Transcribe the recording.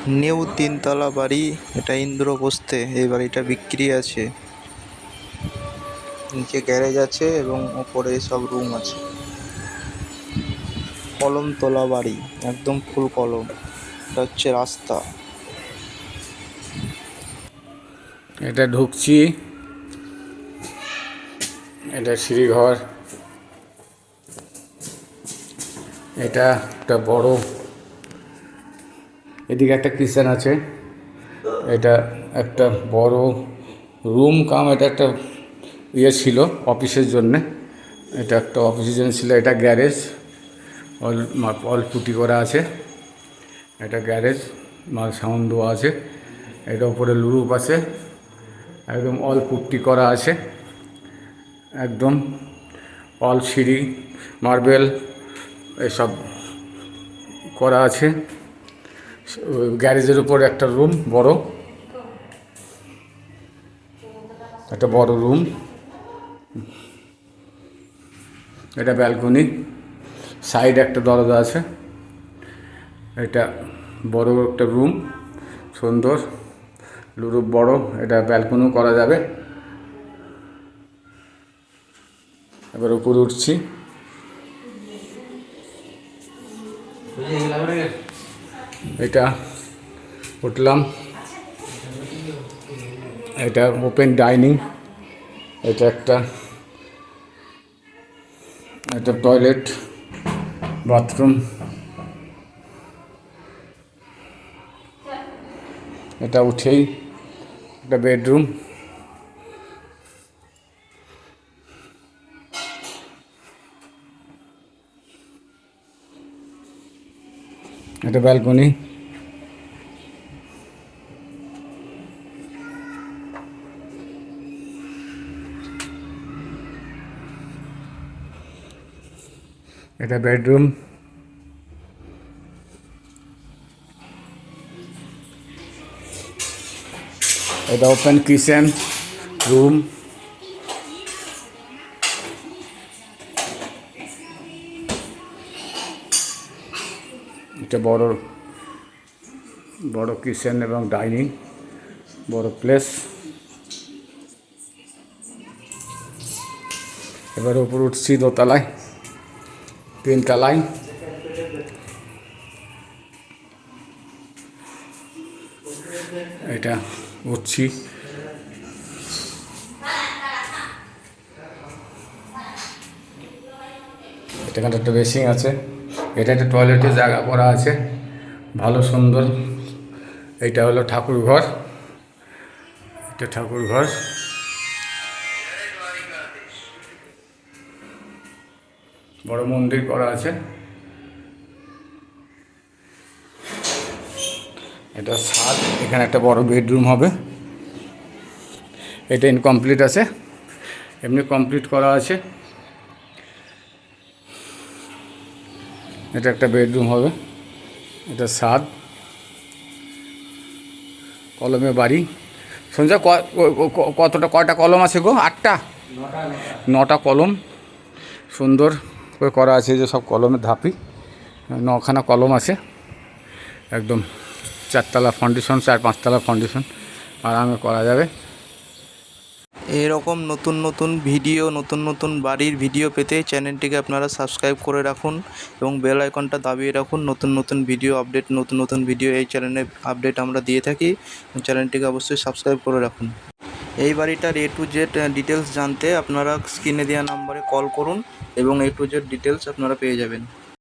New 3 তলা বাড়ি, এটা ইন্দ্রপ্রস্থে। এই বাড়িটা বিক্রি আছে। নিচে গ্যারেজ আছে এবং ওপরে সব রুম আছে। কলমতলা বাড়ি, একদম ফুল কলম। এটা হচ্ছে রাস্তা। এটা ঢুকছি, এটা সিঁড়িঘর। এটা একটা বড়, এদিকে একটা কিচেন আছে। এটা একটা বড় রুম কাম, এটা একটা ইয়ে ছিল অফিসের জন্যে। এটা একটা অফিসের জন্য ছিল। এটা গ্যারেজ, অল পুটি করা আছে। এটা গ্যারেজ, মাল সাউন্ড দেওয়া আছে। এটা উপরে লুরুপ আছে, একদম অল পুট্টি করা আছে। একদম অল সিঁড়ি মার্বেল এসব করা আছে। গ্যারেজের উপর একটা রুম, বড় একটা বড় রুম। এটা ব্যালকনি, সাইডে একটা দরজা আছে। এটা বড় একটা রুম, সুন্দর লুরুপ বড়। এটা ব্যালকনিও করা যাবে। এবার উপরে উঠছি। এটা উঠলাম, এটা ওপেন ডাইনিং। এটা একটা টয়লেট, বাথরুম। এটা উঠেই একটা বেডরুম। এটা ব্যালকনি। এটা বেডরুম। এটা ওপেন কিচেন রুম। এটা বড় বড় কিচেন এবং ডাইনিং, বড় প্লেস। এবার উপর উঠছি দোতলায়, 3 তলায়। এটা উঠছি। এখানে একটা বেসিং আছে। এটা একটা টয়লেটের জায়গা করা আছে, ভালো সুন্দর। এইটা হলো ঠাকুর ঘর। এটা ঠাকুর ঘর। বড় মন্দির করা আছে। এটা ছাদ, এখানে একটা বড় বেডরুম হবে। এটা ইনকমপ্লিট আছে, এমনি কমপ্লিট করা আছে। এটা একটা বেডরুম হবে। এটা ছাদ, কলমে বাড়ি। শুনছ কয়টা কলম আছে গো? 8টা, 9টা কলম সুন্দর করে করা আছে। যে সব কলমের ধাপি, 9খানা কলম আছে। একদম 4 তলা ফাউন্ডেশন, 4-5 তলা ফাউন্ডেশন আরামে করা যাবে। এরকম নতুন নতুন ভিডিও, নতুন নতুন বাড়ির ভিডিও পেতে চ্যানেলটিকে আপনারা সাবস্ক্রাইব করে রাখুন এবং বেল আইকনটা দাবিয়ে রাখুন। নতুন নতুন ভিডিও আপডেট, নতুন নতুন ভিডিও এই চ্যানেলে আপডেট আমরা দিয়ে থাকি। চ্যানেলটিকে অবশ্যই সাবস্ক্রাইব করে রাখুন। এই বাড়িটার A to Z ডিটেলস জানতে আপনারা স্ক্রিনে দেওয়া নাম্বারে কল করুন এবং A to Z ডিটেলস আপনারা পেয়ে যাবেন।